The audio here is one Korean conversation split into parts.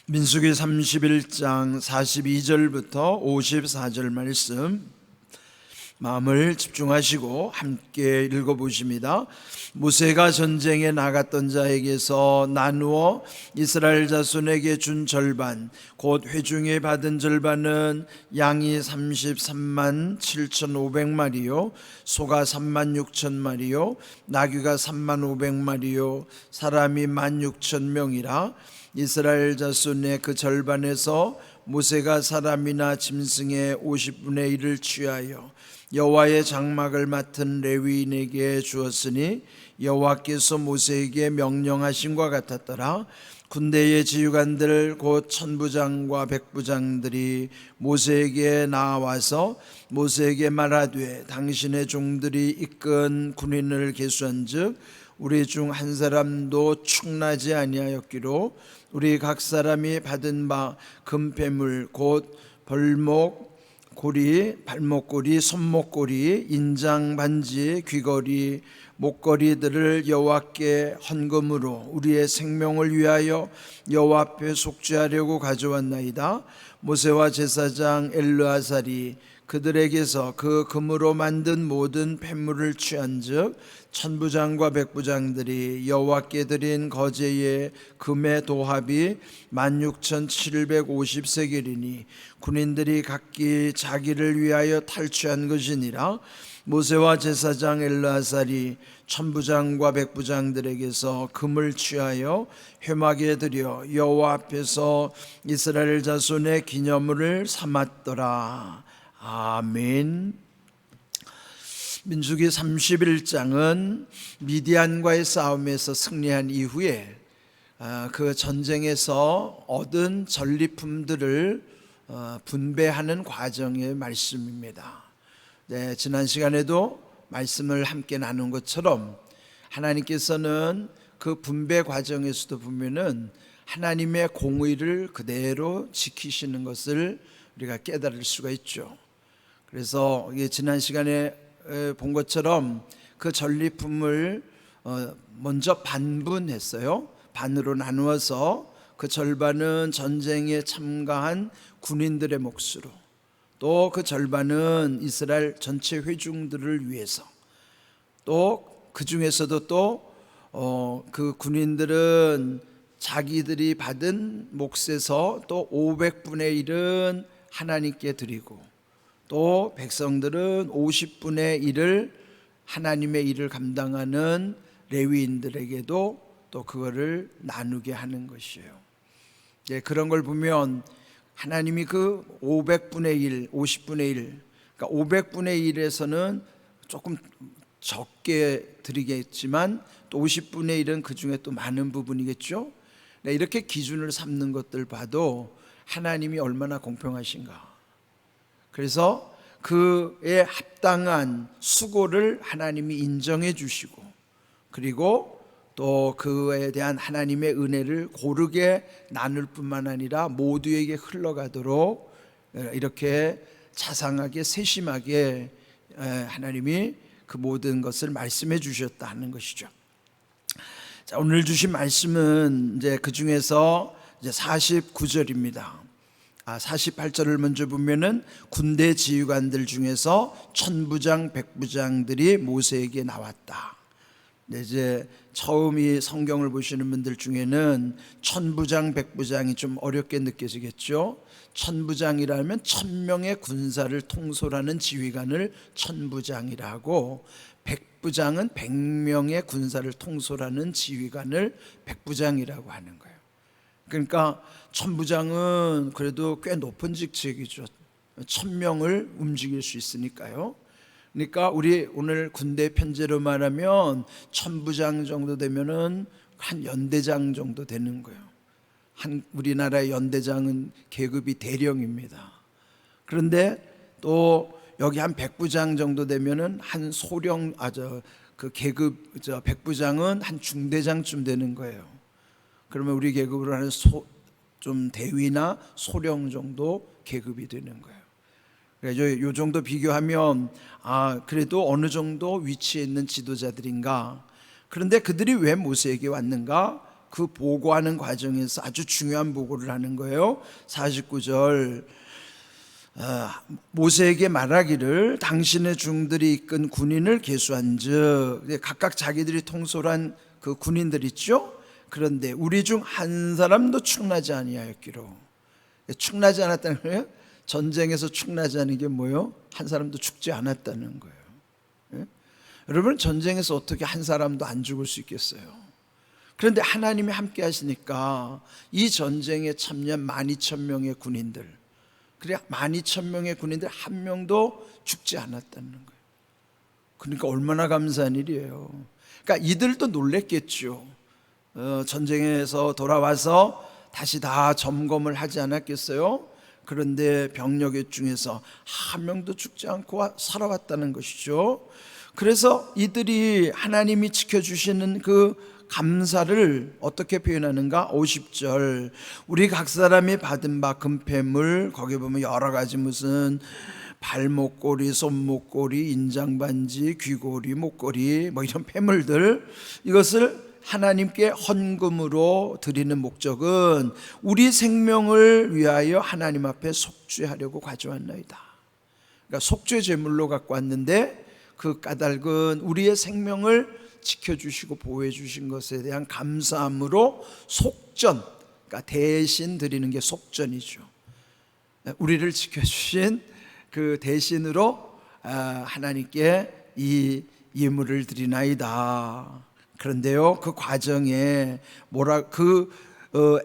민수기 31장 42절부터 54절 말씀 마음을 집중하시고 함께 읽어보십니다. 모세가 전쟁에 나갔던 자에게서 나누어 이스라엘 자손에게 준 절반 곧 회중이 받은 절반은 양이 33만 7,500마리요 소가 3만 6천 마리요 나귀가 3만 500마리요 사람이 16,000명이라. 이스라엘 자손의 그 절반에서 모세가 사람이나 짐승의 50분의 1을 취하여 여호와의 장막을 맡은 레위인에게 주었으니 여호와께서 모세에게 명령하신과 같았더라. 군대의 지휘관들 곧 천부장과 백부장들이 모세에게 나와서 모세에게 말하되 당신의 종들이 이끈 군인을 계수한즉 우리 중 한 사람도 축나지 아니하였기로 우리 각 사람이 받은 바 금폐물 곧 벌목고리, 발목고리, 손목고리, 인장 반지, 귀걸이, 목걸이들을 여호와께 헌금으로 우리의 생명을 위하여 여호와 앞에 속죄하려고 가져왔나이다. 모세와 제사장 엘르아살이 그들에게서 그 금으로 만든 모든 폐물을 취한즉 천부장과 백부장들이 여호와께 드린 거제의 금의 도합이 16,750세겔이니 군인들이 각기 자기를 위하여 탈취한 것이니라. 모세와 제사장 엘르아살이 천부장과 백부장들에게서 금을 취하여 회막에 들여 여호와 앞에서 이스라엘 자손의 기념물을 삼았더라. 아멘. 민수기 31장은 미디안과의 싸움에서 승리한 이후에 그 전쟁에서 얻은 전리품들을 분배하는 과정의 말씀입니다. 네, 지난 시간에도 말씀을 함께 나눈 것처럼 하나님께서는 그 분배 과정에서도 보면은 하나님의 공의를 그대로 지키시는 것을 우리가 깨달을 수가 있죠. 그래서 지난 시간에 본 것처럼 그 전리품을 먼저 반분했어요. 반으로 나누어서 그 절반은 전쟁에 참가한 군인들의 몫으로, 또 그 절반은 이스라엘 전체 회중들을 위해서, 또 그 중에서도 또 그 군인들은 자기들이 받은 몫에서 또 500분의 1은 하나님께 드리고, 또 백성들은 50분의 1을 하나님의 일을 감당하는 레위인들에게도 또 그거를 나누게 하는 것이에요. 네, 그런 걸 보면 하나님이 그 500분의 1, 50분의 1, 그러니까 500분의 1에서는 조금 적게 드리겠지만 또 50분의 1은 그 중에 또 많은 부분이겠죠. 네, 이렇게 기준을 삼는 것들 봐도 하나님이 얼마나 공평하신가. 그래서 그에 합당한 수고를 하나님이 인정해 주시고, 그리고 또 그에 대한 하나님의 은혜를 고르게 나눌 뿐만 아니라 모두에게 흘러가도록 이렇게 자상하게 세심하게 하나님이 그 모든 것을 말씀해 주셨다 하는 것이죠. 자, 오늘 주신 말씀은 이제 그 중에서 이제 49절입니다. 48절을 먼저 보면은 군대 지휘관들 중에서 천부장, 백부장들이 모세에게 나왔다. 이제 처음 이 성경을 보시는 분들 중에는 천부장, 백부장이 좀 어렵게 느껴지겠죠. 천부장이라면 1000명의 군사를 통솔하는 지휘관을 천부장이라고, 백부장은 100명의 군사를 통솔하는 지휘관을 백부장이라고 하는 거예요. 그러니까 천부장은 그래도 꽤 높은 직책이죠. 1000명을 움직일 수 있으니까요. 그러니까 우리 오늘 군대 편제로 말하면 천부장 정도 되면은 한 연대장 정도 되는 거예요. 우리나라의 연대장은 계급이 대령입니다. 그런데 또 여기 한 백부장 정도 되면은 한 소령, 그 계급, 백부장은 한 중대장쯤 되는 거예요. 그러면 우리 계급으로 하는 좀 대위나 소령 정도 계급이 되는 거예요. 그래서 이 정도 비교하면 그래도 어느 정도 위치에 있는 지도자들인가. 그런데 그들이 왜 모세에게 왔는가? 그 보고하는 과정에서 아주 중요한 보고를 하는 거예요. 49절 모세에게 말하기를 당신의 중들이 이끈 군인을 계수한즉, 각각 자기들이 통솔한 그 군인들 있죠. 그런데 우리 중 한 사람도 축나지 아니하였기로. 축나지 않았다는 거예요. 전쟁에서 축나지 않은 게 뭐예요? 한 사람도 죽지 않았다는 거예요. 예? 여러분, 전쟁에서 어떻게 한 사람도 안 죽을 수 있겠어요? 그런데 하나님이 함께 하시니까 이 전쟁에 참여한 12,000명의 군인들, 그래 12,000명의 군인들 한 명도 죽지 않았다는 거예요. 그러니까 얼마나 감사한 일이에요. 그러니까 이들도 놀랬겠죠. 전쟁에서 돌아와서 다시 다 점검을 하지 않았겠어요? 그런데 병력 중에서 한 명도 죽지 않고 살아왔다는 것이죠. 그래서 이들이 하나님이 지켜주시는 그 감사를 어떻게 표현하는가? 50절 우리 각 사람이 받은 바 금패물, 거기 보면 여러 가지 무슨 발목걸이, 손목걸이, 인장반지, 귀걸이, 목걸이 뭐 이런 패물들, 이것을 하나님께 헌금으로 드리는 목적은 우리 생명을 위하여 하나님 앞에 속죄하려고 가져왔나이다. 그러니까 속죄 제물로 갖고 왔는데 그 까닭은 우리의 생명을 지켜주시고 보호해 주신 것에 대한 감사함으로 속전, 그러니까 대신 드리는 게 속전이죠. 우리를 지켜주신 그 대신으로 하나님께 이 예물을 드리나이다. 그런데요, 그 과정에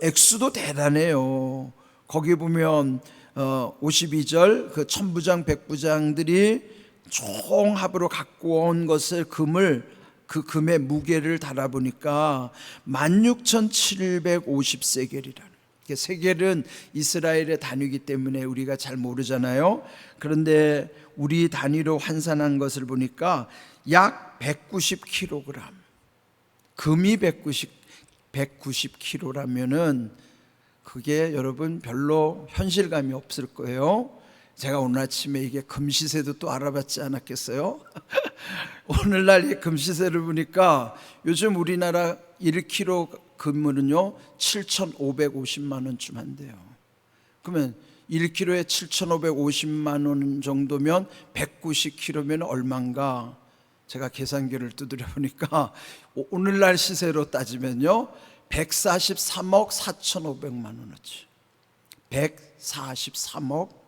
액수도 대단해요. 거기 보면 52절 그 천부장 백부장들이 총합으로 갖고 온 것을 그 금의 무게를 달아보니까 16,750세겔이라는. 세겔은 이스라엘의 단위이기 때문에 우리가 잘 모르잖아요. 그런데 우리 단위로 환산한 것을 보니까 약 190kg. 금이 190kg라면은 그게 여러분 별로 현실감이 없을 거예요. 제가 오늘 아침에 이게 금시세도 또 알아봤지 않았겠어요? 오늘날 이 금시세를 보니까 요즘 우리나라 1kg 금은요 7,550만 원쯤 한대요. 그러면 1kg에 7,550만 원 정도면 190kg면 얼마인가? 제가 계산기를 두드려 보니까 오늘날 시세로 따지면요 143억 4,500만 원어치. 143억.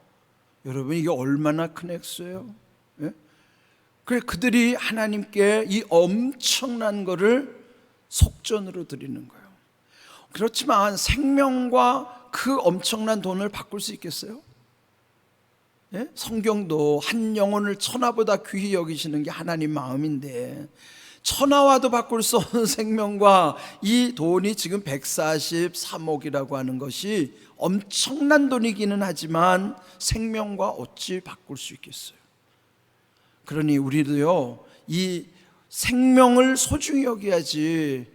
여러분, 이게 얼마나 큰 액수예요? 예? 그래, 그들이 하나님께 이 엄청난 거를 속전으로 드리는 거예요. 그렇지만 생명과 그 엄청난 돈을 바꿀 수 있겠어요? 예? 성경도 한 영혼을 천하보다 귀히 여기시는 게 하나님 마음인데, 천하와도 바꿀 수 없는 생명과 이 돈이 지금 143억이라고 하는 것이 엄청난 돈이기는 하지만 생명과 어찌 바꿀 수 있겠어요? 그러니 우리도요 이 생명을 소중히 여겨야지.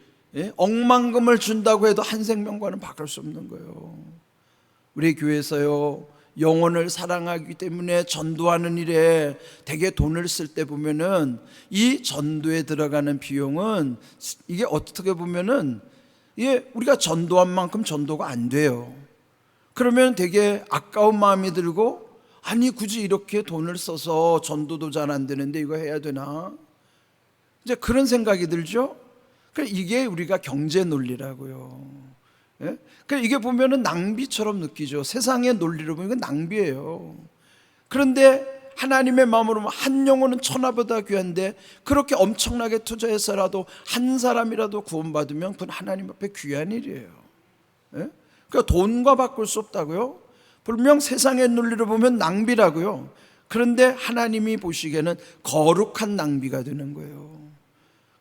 억만금을 준다고 해도 한 생명과는 바꿀 수 없는 거예요. 우리 교회에서요 영혼을 사랑하기 때문에 전도하는 일에 되게 돈을 쓸 때 보면은 이 전도에 들어가는 비용은 이게 어떻게 보면은 이게 우리가 전도한 만큼 전도가 안 돼요. 그러면 되게 아까운 마음이 들고, 아니 굳이 이렇게 돈을 써서 전도도 잘 안 되는데 이거 해야 되나? 이제 그런 생각이 들죠. 이게 우리가 경제 논리라고요. 예? 이게 보면은 낭비처럼 느끼죠. 세상의 논리로 보면 이건 낭비예요. 그런데 하나님의 마음으로 한 영혼은 천하보다 귀한데 그렇게 엄청나게 투자해서라도 한 사람이라도 구원받으면 그건 하나님 앞에 귀한 일이에요. 예? 그러니까 돈과 바꿀 수 없다고요? 분명 세상의 논리로 보면 낭비라고요. 그런데 하나님이 보시기에는 거룩한 낭비가 되는 거예요.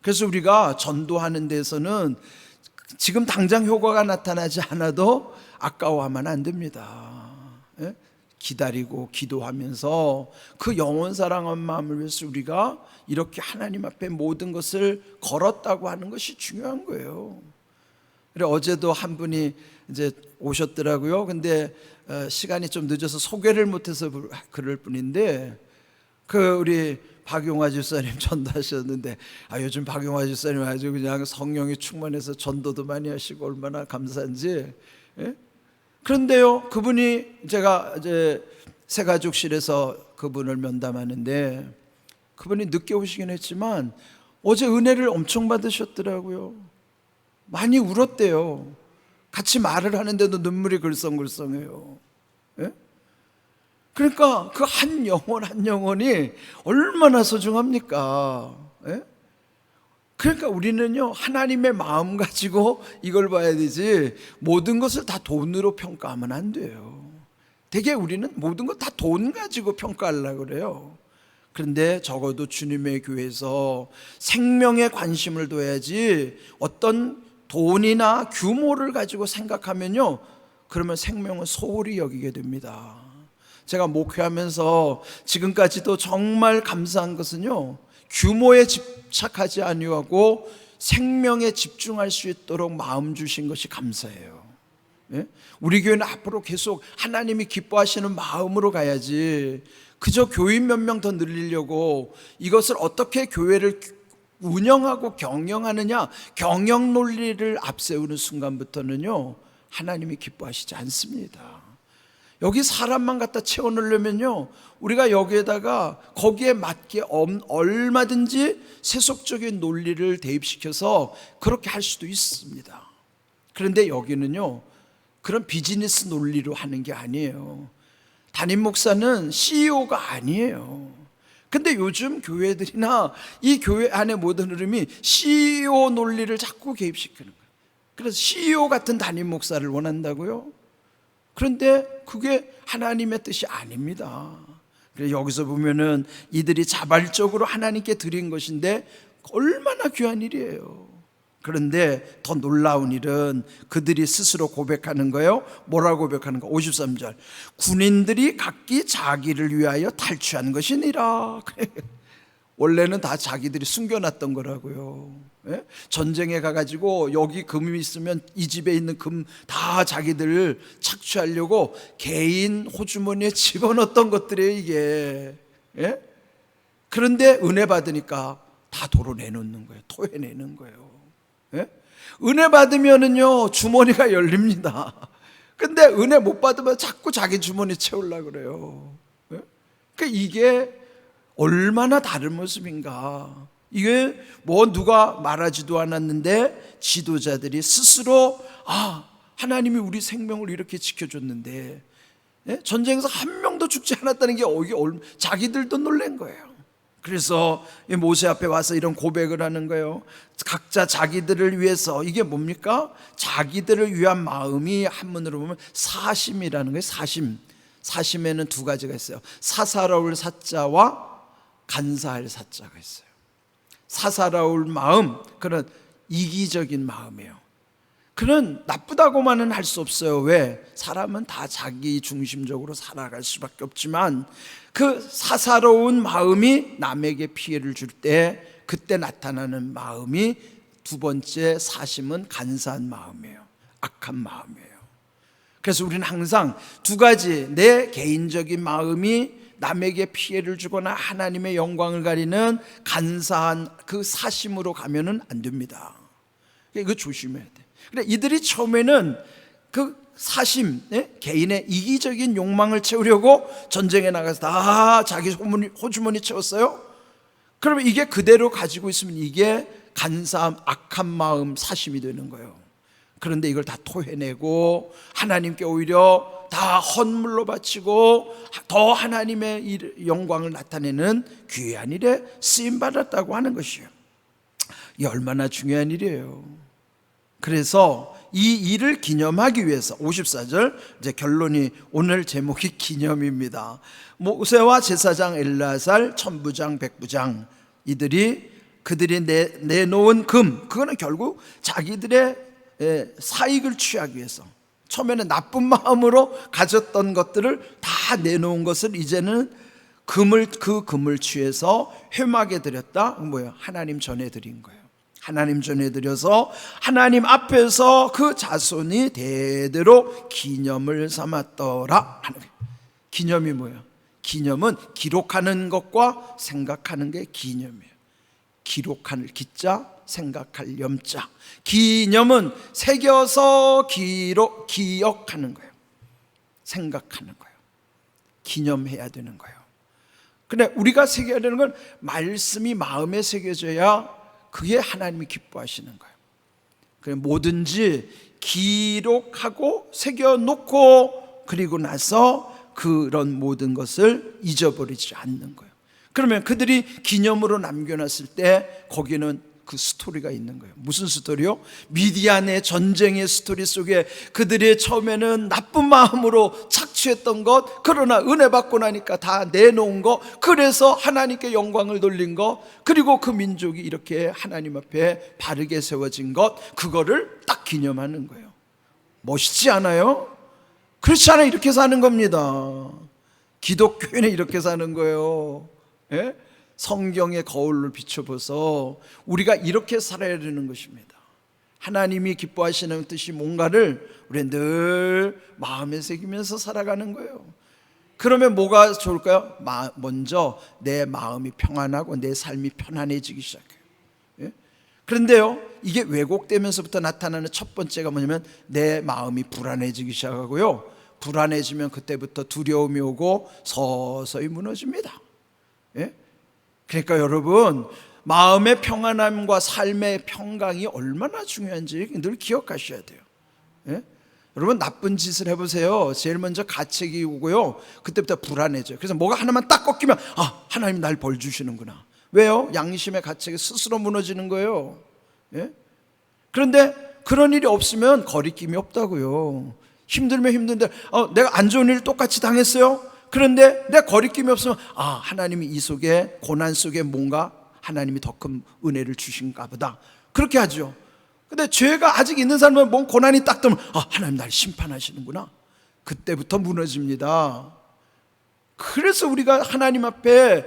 그래서 우리가 전도하는 데서는 지금 당장 효과가 나타나지 않아도 아까워하면 안 됩니다. 예? 기다리고 기도하면서 그 영혼 사랑한 마음을 위해서 우리가 이렇게 하나님 앞에 모든 것을 걸었다고 하는 것이 중요한 거예요. 그래, 어제도 한 분이 이제 오셨더라고요. 근데 시간이 좀 늦어서 소개를 못해서 그럴 뿐인데, 우리 박용화 집사님 전도하셨는데, 요즘 박용화 집사님 아주 그냥 성령이 충만해서 전도도 많이 하시고 얼마나 감사한지. 예? 그런데요, 그분이, 제가 이제 새가족실에서 그분을 면담하는데, 그분이 늦게 오시긴 했지만 어제 은혜를 엄청 받으셨더라고요. 많이 울었대요. 같이 말을 하는데도 눈물이 글썽글썽해요. 예? 그러니까 그 한 영혼 한 영혼이 얼마나 소중합니까? 예? 그러니까 우리는요, 하나님의 마음 가지고 이걸 봐야 되지, 모든 것을 다 돈으로 평가하면 안 돼요. 되게 우리는 모든 것 다 돈 가지고 평가하려고 그래요. 그런데 적어도 주님의 교회에서 생명에 관심을 둬야지, 어떤 돈이나 규모를 가지고 생각하면요, 그러면 생명은 소홀히 여기게 됩니다. 제가 목회하면서 지금까지도 정말 감사한 것은요, 규모에 집착하지 아니하고 생명에 집중할 수 있도록 마음 주신 것이 감사해요. 예? 우리 교회는 앞으로 계속 하나님이 기뻐하시는 마음으로 가야지, 그저 교인 몇 명 더 늘리려고 이것을 어떻게 교회를 운영하고 경영하느냐, 경영 논리를 앞세우는 순간부터는요, 하나님이 기뻐하시지 않습니다. 여기 사람만 갖다 채워넣으려면요, 우리가 여기에다가 거기에 맞게 얼마든지 세속적인 논리를 대입시켜서 그렇게 할 수도 있습니다. 그런데 여기는요, 그런 비즈니스 논리로 하는 게 아니에요. 담임 목사는 CEO가 아니에요. 근데 요즘 교회들이나 이 교회 안에 모든 흐름이 CEO 논리를 자꾸 개입시키는 거예요. 그래서 CEO 같은 담임 목사를 원한다고요? 그런데 그게 하나님의 뜻이 아닙니다. 그래서 여기서 보면은 이들이 자발적으로 하나님께 드린 것인데 얼마나 귀한 일이에요. 그런데 더 놀라운 일은 그들이 스스로 고백하는 거예요. 뭐라고 고백하는 거? 53절. 군인들이 각기 자기를 위하여 탈취한 것이니라. 원래는 다 자기들이 숨겨놨던 거라고요. 예? 전쟁에 가가지고 여기 금이 있으면 이 집에 있는 금 다 자기들 착취하려고 개인 호주머니에 집어넣었던 것들이에요, 이게. 예? 그런데 은혜 받으니까 다 도로 내놓는 거예요. 토해내는 거예요. 예? 은혜 받으면은요, 주머니가 열립니다. 근데 은혜 못 받으면 자꾸 자기 주머니 채우려고 그래요. 예? 그러니까 이게 얼마나 다른 모습인가. 이게 뭐 누가 말하지도 않았는데 지도자들이 스스로, 하나님이 우리 생명을 이렇게 지켜줬는데, 예? 전쟁에서 한 명도 죽지 않았다는 게 자기들도 놀란 거예요. 그래서 모세 앞에 와서 이런 고백을 하는 거예요. 각자 자기들을 위해서, 이게 뭡니까? 자기들을 위한 마음이 한문으로 보면 사심이라는 거예요. 사심에는 두 가지가 있어요. 사사로울 사자와 간사할 사자가 있어요. 사사로울 마음, 그런 이기적인 마음이에요. 그는 나쁘다고만은 할 수 없어요. 왜? 사람은 다 자기 중심적으로 살아갈 수밖에 없지만, 그 사사로운 마음이 남에게 피해를 줄 때 그때 나타나는 마음이, 두 번째 사심은 간사한 마음이에요. 악한 마음이에요. 그래서 우리는 항상 두 가지, 내 개인적인 마음이 남에게 피해를 주거나 하나님의 영광을 가리는 간사한 그 사심으로 가면은 안 됩니다. 이거 조심해야 돼. 그래, 이들이 처음에는 그 사심, 개인의 이기적인 욕망을 채우려고 전쟁에 나가서 다 자기 호주머니 채웠어요. 그러면 이게 그대로 가지고 있으면 이게 간사함, 악한 마음, 사심이 되는 거예요. 그런데 이걸 다 토해내고 하나님께 오히려 다 헌물로 바치고 더 하나님의 영광을 나타내는 귀한 일에 쓰임받았다고 하는 것이에요. 이게 얼마나 중요한 일이에요. 그래서 이 일을 기념하기 위해서 54절, 이제 결론이, 오늘 제목이 기념입니다. 모세와 제사장 엘르아살, 천부장, 백부장, 그들이 내놓은 금, 그거는 결국 자기들의 사익을 취하기 위해서, 처음에는 나쁜 마음으로 가졌던 것들을 다 내놓은 것을 이제는 그 금을 취해서 회막에 드렸다. 뭐예요? 하나님 전에 드린 거예요. 하나님 전에 드려서 하나님 앞에서 그 자손이 대대로 기념을 삼았더라 하는 거예요. 기념이 뭐예요? 기념은 기록하는 것과 생각하는 게 기념이에요. 기록할 기자, 생각할 염자. 기념은 새겨서 기억하는 거예요. 생각하는 거예요. 기념해야 되는 거예요. 근데 우리가 새겨야 되는 건 말씀이 마음에 새겨져야 그게 하나님이 기뻐하시는 거예요. 그래서 뭐든지 기록하고 새겨놓고 그리고 나서 그런 모든 것을 잊어버리지 않는 거예요. 그러면 그들이 기념으로 남겨놨을 때 거기는 그 스토리가 있는 거예요. 무슨 스토리요? 미디안의 전쟁의 스토리 속에 그들이 처음에는 나쁜 마음으로 착취했던 것, 그러나 은혜 받고 나니까 다 내놓은 것, 그래서 하나님께 영광을 돌린 것, 그리고 그 민족이 이렇게 하나님 앞에 바르게 세워진 것, 그거를 딱 기념하는 거예요. 멋있지 않아요? 그렇지 않아요? 이렇게 사는 겁니다. 기독교인은 이렇게 사는 거예요. 예? 성경의 거울을 비춰봐서 우리가 이렇게 살아야 되는 것입니다. 하나님이 기뻐하시는 뜻이 뭔가를 우리는 늘 마음에 새기면서 살아가는 거예요. 그러면 뭐가 좋을까요? 먼저 내 마음이 평안하고 내 삶이 편안해지기 시작해요. 예? 그런데요, 이게 왜곡되면서부터 나타나는 첫 번째가 뭐냐면 내 마음이 불안해지기 시작하고요, 불안해지면 그때부터 두려움이 오고 서서히 무너집니다. 예? 그러니까 여러분, 마음의 평안함과 삶의 평강이 얼마나 중요한지 늘 기억하셔야 돼요. 예? 여러분, 나쁜 짓을 해보세요. 제일 먼저 가책이 오고요, 그때부터 불안해져요. 그래서 뭐가 하나만 딱 꺾이면 하나님 날 벌 주시는구나. 왜요? 양심의 가책이 스스로 무너지는 거예요. 예? 그런데 그런 일이 없으면 거리낌이 없다고요. 힘들면 힘든데 내가 안 좋은 일 똑같이 당했어요. 그런데 내 거리낌이 없으면 하나님이 이 속에, 고난 속에 뭔가 하나님이 더 큰 은혜를 주신가 보다, 그렇게 하죠. 근데 죄가 아직 있는 사람은 뭔 고난이 딱 뜨면 하나님 날 심판하시는구나, 그때부터 무너집니다. 그래서 우리가 하나님 앞에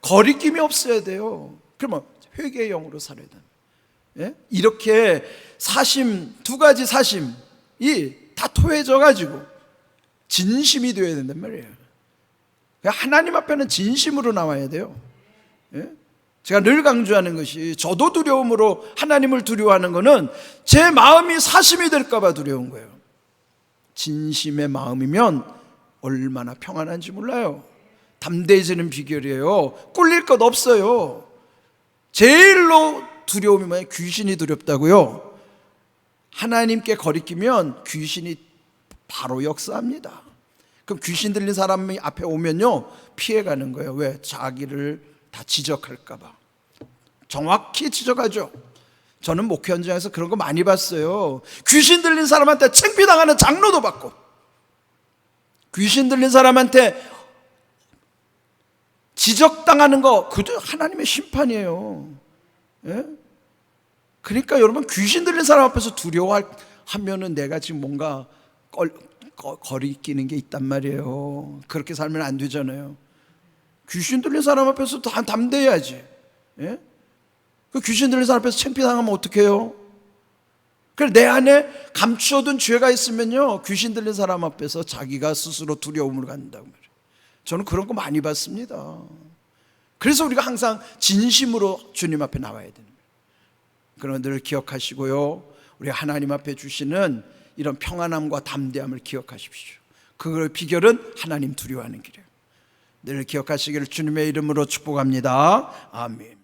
거리낌이 없어야 돼요. 그러면 회개의 영으로 살아야 돼요. 예? 이렇게 두 가지 사심이 다 토해져 가지고 진심이 되어야 된단 말이에요. 하나님 앞에는 진심으로 나와야 돼요. 예? 제가 늘 강조하는 것이, 저도 두려움으로 하나님을 두려워하는 것은 제 마음이 사심이 될까 봐 두려운 거예요. 진심의 마음이면 얼마나 평안한지 몰라요. 담대해지는 비결이에요. 꿀릴 것 없어요. 제일로 두려움이 뭐예요? 귀신이 두렵다고요. 하나님께 거리끼면 귀신이 바로 역사합니다. 그럼 귀신 들린 사람이 앞에 오면요, 피해가는 거예요. 왜? 자기를 다 지적할까 봐. 정확히 지적하죠. 저는 목회 현장에서 그런 거 많이 봤어요. 귀신 들린 사람한테 창피당하는 장로도 봤고, 귀신 들린 사람한테 지적당하는 거, 그도 하나님의 심판이에요. 예? 그러니까 여러분, 귀신 들린 사람 앞에서 두려워하면은 내가 지금 뭔가 거리끼는 게 있단 말이에요. 그렇게 살면 안 되잖아요. 귀신 들린 사람 앞에서 담대해야지. 예? 그 귀신 들린 사람 앞에서 창피당하면 어떡해요? 그래서 내 안에 감추어둔 죄가 있으면요, 귀신 들린 사람 앞에서 자기가 스스로 두려움을 갖는다고 말이에요. 저는 그런 거 많이 봤습니다. 그래서 우리가 항상 진심으로 주님 앞에 나와야 되는 거예요. 그런 늘 기억하시고요, 우리 하나님 앞에 주시는 이런 평안함과 담대함을 기억하십시오. 그 비결은 하나님 두려워하는 길이에요. 늘 기억하시기를 주님의 이름으로 축복합니다. 아멘.